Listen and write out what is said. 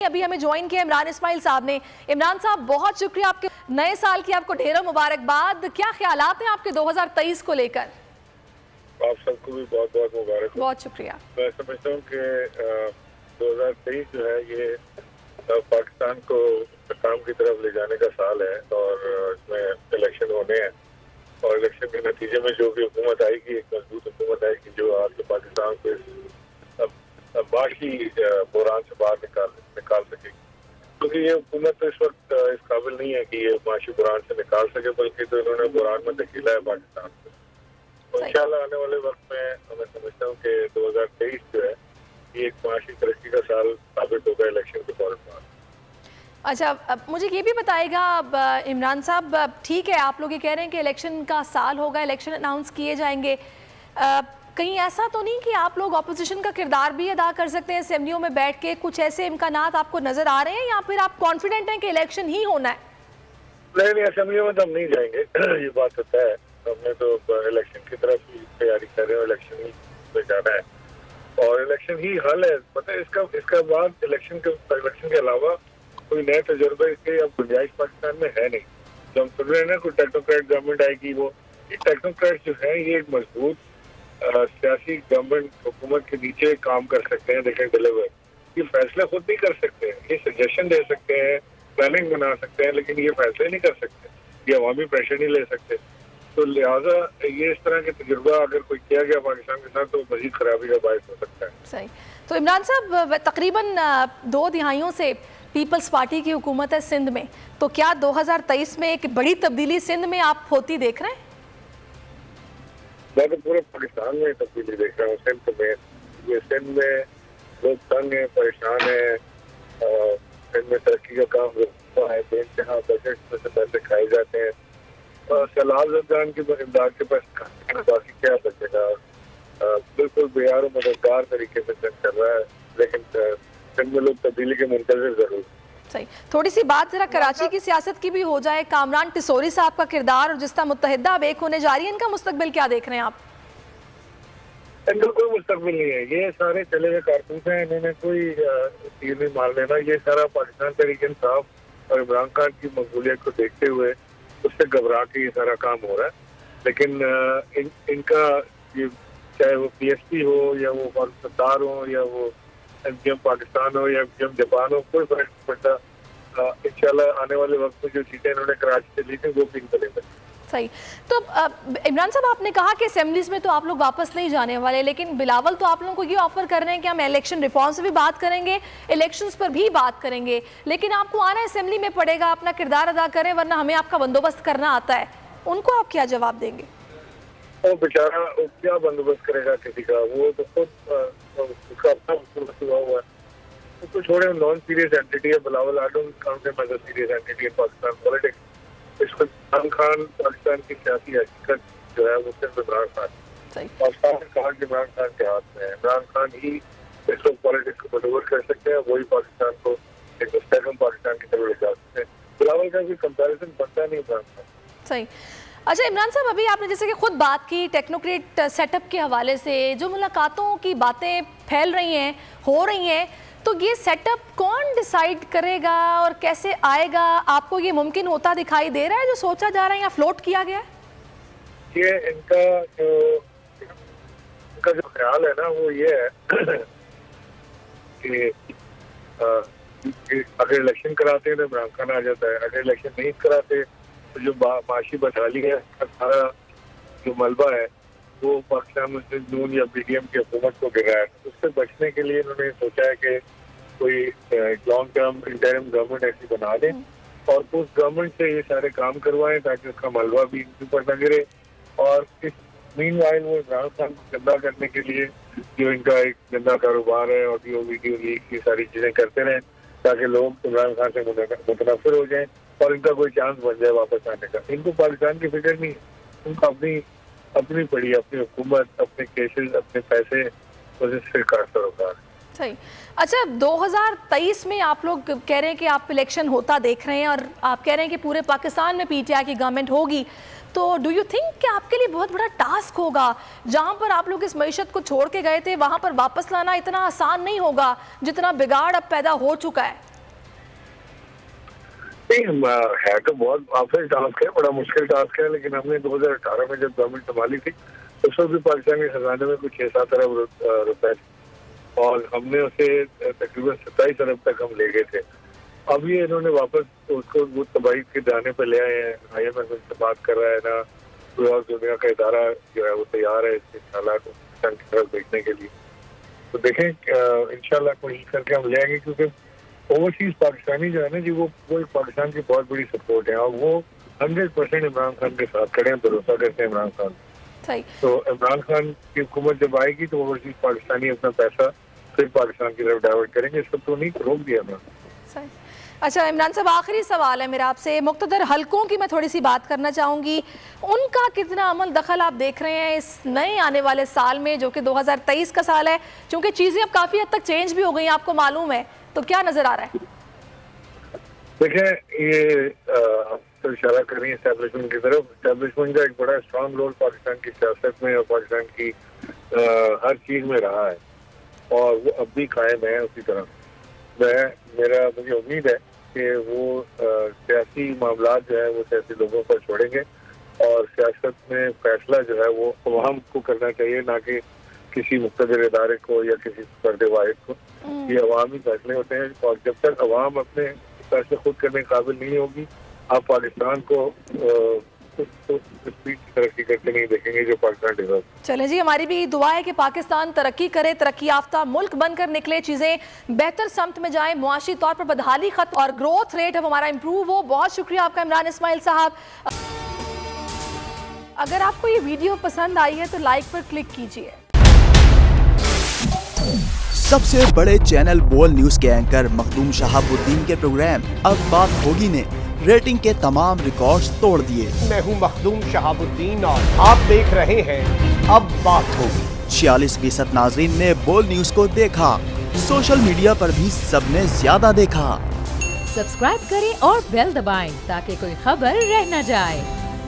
अभी हमें ज्वाइन किया इमरान इस्माइल साहब ने। इमरान साहब, बहुत शुक्रिया, आपके नए साल की आपको ढेरों मुबारकबाद। क्या ख्यालात हैं आपके 2023 को लेकर? आप सबको भी बहुत बहुत मुबारक। बहुत शुक्रिया। मैं समझता हूँ कि 2023 जो है ये पाकिस्तान को काम की तरफ ले जाने का साल है और इसमें इलेक्शन होने हैं और इलेक्शन के नतीजे में जो भी हुकूमत आएगी, एक मजबूत हुकूमत आएगी जो आपके पाकिस्तान को बाकी बुरान से बाहर निकाल सकेगी, क्योंकि ये हुकूमत तो इस वक्त इस काबिल नहीं है कि ये माशी बुरान से निकाल सके, बल्कि तो इन्होंने बुरान में धकेला है पाकिस्तान को। तो इंशाल्लाह आने वाले वक्त में मैं समझता हूँ कि 2023 जो है ये एक माशी तरक्की का साल साबित होगा इलेक्शन के फौरन बाद। अच्छा, अब मुझे ये भी बताएगा अब इमरान साहब, ठीक है आप लोग ये कह रहे हैं कि इलेक्शन का साल होगा, इलेक्शन अनाउंस किए जाएंगे, कहीं ऐसा तो नहीं कि आप लोग ऑपोजिशन का किरदार भी अदा कर सकते हैं असेंबलियों में बैठ के? कुछ ऐसे इम्कानात आपको नजर आ रहे हैं या फिर आप कॉन्फिडेंट हैं कि इलेक्शन ही होना है? नहीं, असेंबलियों में तो हम नहीं जाएंगे ये बात होता है। हमने तो इलेक्शन की तरफ ही तैयारी कर रहे हैं, इलेक्शन ही में जाना है और इलेक्शन ही हल है। पता है इसका बाद इलेक्शन के अलावा कोई नए तजुर्बे के अब गुंजाइश पाकिस्तान में है नहीं। जो हम सुन रहे हैं ना, कोई टेक्नोक्रेट गवर्नमेंट आएगी, वो ये टेक्नोक्रेट जो है ये एक मजबूत सियासी गवर्नमेंट हुकूमत के नीचे काम कर सकते हैं। देखें, डिलीवर ये फैसले खुद नहीं कर सकते हैं, ये सजेशन दे सकते हैं, प्लानिंग बना सकते हैं, लेकिन ये फैसले नहीं कर सकते, ये अवामी प्रेशर नहीं ले सकते। तो लिहाजा ये इस तरह के तजुर्बा अगर कोई किया गया पाकिस्तान के साथ तो मजीद खराबी का बायस हो सकता है। सही। तो इमरान साहब, तकरीबन 2 दिहाइयों से पीपल्स पार्टी की हुकूमत है सिंध में, तो क्या 2023 में एक बड़ी तब्दीली सिंध में आप होती देख रहे हैं? मैं तो पूरे पाकिस्तान में तब्दीली देख रहा हूँ। सिंध में लोग तंग है, परेशान है, सिंध में तरक्की का काम रुका है, बेइंतहा बजट में से पैसे खाए जाते हैं, सैलाब ज़दगान की इमदाद के पास बाकी क्या बचेगा। बिल्कुल बेयार और मददगार तरीके से सिंध कर रहा है, लेकिन सिंध में लोग तब्दीली के मुंतज़िर जरूर। सही। थोड़ी सी बात जरा कराची की सियासत की भी हो जाए। कामरान टिसोरी साहब का किरदार और जिस तरह मुत्तहिदा अब एक होने जा रही है, इनका मुस्तकबिल क्या देख रहे हैं आप? इनका कोई मुस्तकबिल नहीं है, ये सारे चले हुए कारतूस हैं, इन्होंने कोई तीर नहीं मार लेना। ये सारा पाकिस्तान तहरीक इंसाफ और इमरान खान की मकबूलियत को देखते हुए उससे घबरा के ये सारा काम हो रहा है। लेकिन इनका ये चाहे वो PSP हो या वो फारूक सत्तार हो या वो MGM पाकिस्तान हो या MGM जापान हो, कोई फर्क नहीं पड़ता। इंशाल्लाह आने वाले वक्त में जो सीटें इन्होंने कराची से ली थी वो पिन करेंगे। सही। तो इमरान साहब, आपने कहा कि असेंबलीज में तो आप लोग वापस नहीं जाने वाले, लेकिन बिलावल तो आप लोगों को ये ऑफर कर रहे हैं कि हम इलेक्शन रिफॉर्म से भी बात करेंगे, इलेक्शंस पर भी बात करेंगे, लेकिन आपको आना असेंबली में पड़ेगा, अपना किरदार अदा करें वरना हमें आपका बंदोबस्त करना आता है। उनको आप क्या जवाब देंगे? वो बेचारा क्या बंदोबस्त करेगा किसी का? वो तो खुद उसका अपना बंदोबस्त हुआ हुआ है। उसको छोड़े, नॉन सीरियस एंटिटी है Bilawal. I don't count him as a serious entity in Pakistan politics. इसको इमरान खान पाकिस्तान की सियासी हकीकत जो है वो सिर्फ इमरान खान पाकिस्तान के इमरान खान के हाथ में है। इमरान खान ही इस वक्त पॉलिटिक्स को मैनूवर कर सकते हैं, वही पाकिस्तान को एक मुस्तहकम पाकिस्तान की तरफ ले जा सकते हैं। बिलावल का कोई कंपैरिजन बनता नहीं इमरान खान। सही। अच्छा इमरान साहब, अभी आपने जैसे कि खुद बात की टेक्नोक्रेट सेटअप के हवाले से, जो मुलाकातों की बातें फैल रही हैं, हो रही हैं, तो ये सेटअप कौन डिसाइड करेगा और कैसे आएगा? आपको ये मुमकिन होता दिखाई दे रहा है जो सोचा जा रहा है या फ्लोट किया गया है? ये इनका जो ख्याल है ना वो ये है कि अगर इलेक्शन कराते हैं तो इमरान खान आ जाता है, अगर इलेक्शन नहीं कराते तो जो माशी बदहाली है, सारा जो मलबा है वो पाकिस्तान मुस्लिम नून या PDM की हुकूमत को गिरा है। उससे बचने के लिए इन्होंने सोचा है कि कोई लॉन्ग टर्म इंटरिम गवर्नमेंट ऐसी बना दें और उस गवर्नमेंट से ये सारे काम करवाएं ताकि उसका मलबा भी इनके ऊपर न गिरे। और इस मीनवाइल वो इमरान खान को गंदा करने के लिए जो इनका एक गंदा कारोबार है, ऑडियो वीडियो लीक, ये सारी चीजें करते रहें ताकि लोग इमरान खान से मुतनफिर हो जाएं और इनका कोई चांस बन जाए वापस आने का। इनको पाकिस्तान की फिक्र नहीं है, उनको अपनी पड़ी, अपनी हुकूमत, अपने केसेस, अपने पैसे, सिर काट सरोकार। सही। अच्छा, 2023 में आप लोग कह रहे हैं कि आप इलेक्शन होता देख रहे हैं और आप कह रहे हैं कि पूरे पाकिस्तान में PTI की गवर्नमेंट होगी, तो डू यू थिंक कि आपके लिए बहुत बड़ा टास्क होगा, जहाँ पर आप लोग इस मईशत को छोड़ के गए थे वहाँ पर वापस लाना इतना आसान नहीं होगा जितना बिगाड़ अब पैदा हो चुका है? नहीं, है तो बहुत आसान टास्क है, बड़ा मुश्किल टास्क है, लेकिन हमने 2018 में जब गवर्नमेंट संभाली थी उस वक्त भी पाकिस्तानी खजाने में कुछ 6-7 अरब रुपए थे और हमने उसे तकरीबन 27 अरब तक हम ले गए थे। अब ये इन्होंने वापस उसको वो तबाही के दाने पे ले आए हैं। IMF से बात कर रहा है ना, कोई और दुनिया का इदारा जो है वो तैयार है इसके हालात को पाकिस्तान की तरफ देखने के लिए। तो देखें इंशाल्लाह कोशिश करके हम ले आएंगे, क्योंकि ओवरसीज पाकिस्तानी जो है ना जी वो एक पाकिस्तान की बहुत बड़ी सपोर्ट है और वो 100% इमरान खान के साथ खड़े हैं, भरोसा करते हैं इमरान खान। तो इमरान खान की हुकूमत जब आएगी तो ओवरसीज पाकिस्तानी अपना पैसा फिर पाकिस्तान की तरफ डाइवर्ट करेंगे, इसको तो नहीं रोक दिया इमरान। अच्छा इमरान साहब, आखिरी सवाल है मेरा आपसे, मुख्तदर हलकों की मैं थोड़ी सी बात करना चाहूँगी। उनका कितना अमल दखल आप देख रहे हैं इस नए आने वाले साल में जो कि 2023 का साल है, क्योंकि चीज़ें अब काफ़ी हद तक चेंज भी हो गई आपको मालूम है, तो क्या नज़र आ रहा है? देखिए ये तो इशारा कर रही है एस्टेब्लिशमेंट की तरफ। एस्टेब्लिशमेंट का एक बड़ा स्ट्रॉन्ग रोल पाकिस्तान की सियासत में और पाकिस्तान की हर चीज़ में रहा है और वो अब भी कायम है उसी तरह। मुझे उम्मीद है कि वो सियासी मामला जो है वो सियासी लोगों पर छोड़ेंगे और सियासत में फैसला जो है वो अवाम को करना चाहिए, ना कि किसी मुख्तदर इदारे को या किसी फर्द वाहिद को। ये अवामी फैसले होते हैं और जब तक अवाम अपने फैसले खुद करने के काबिल नहीं होगी आप पाकिस्तान को तरक्की करते नहीं देखेंगे जो पाकिस्तान डिजर्व। चलें जी, हमारी भी दुआ है कि पाकिस्तान तरक्की करे, तरक्की याफ्ता मुल्क बनकर निकले, चीज़ें बेहतर समत में जाएं, मुआशी तौर पर बदहाली खत्म और ग्रोथ रेट अब हमारा इम्प्रूव हो। बहुत शुक्रिया आपका इमरान इस्माइल साहब। अगर आपको ये वीडियो पसंद आई है तो लाइक पर क्लिक कीजिए। सबसे बड़े चैनल बोल न्यूज के एंकर मखदूम शहाबुद्दीन के प्रोग्राम अब बात होगी ने रेटिंग के तमाम रिकॉर्ड्स तोड़ दिए। मैं हूं मखदूम शहाबुद्दीन और आप देख रहे हैं अब बात होगी। 46% नाज़रीन ने बोल न्यूज को देखा, सोशल मीडिया पर भी सबने ज्यादा देखा। सब्सक्राइब करें और बेल दबाएं ताकि कोई खबर रह न जाए।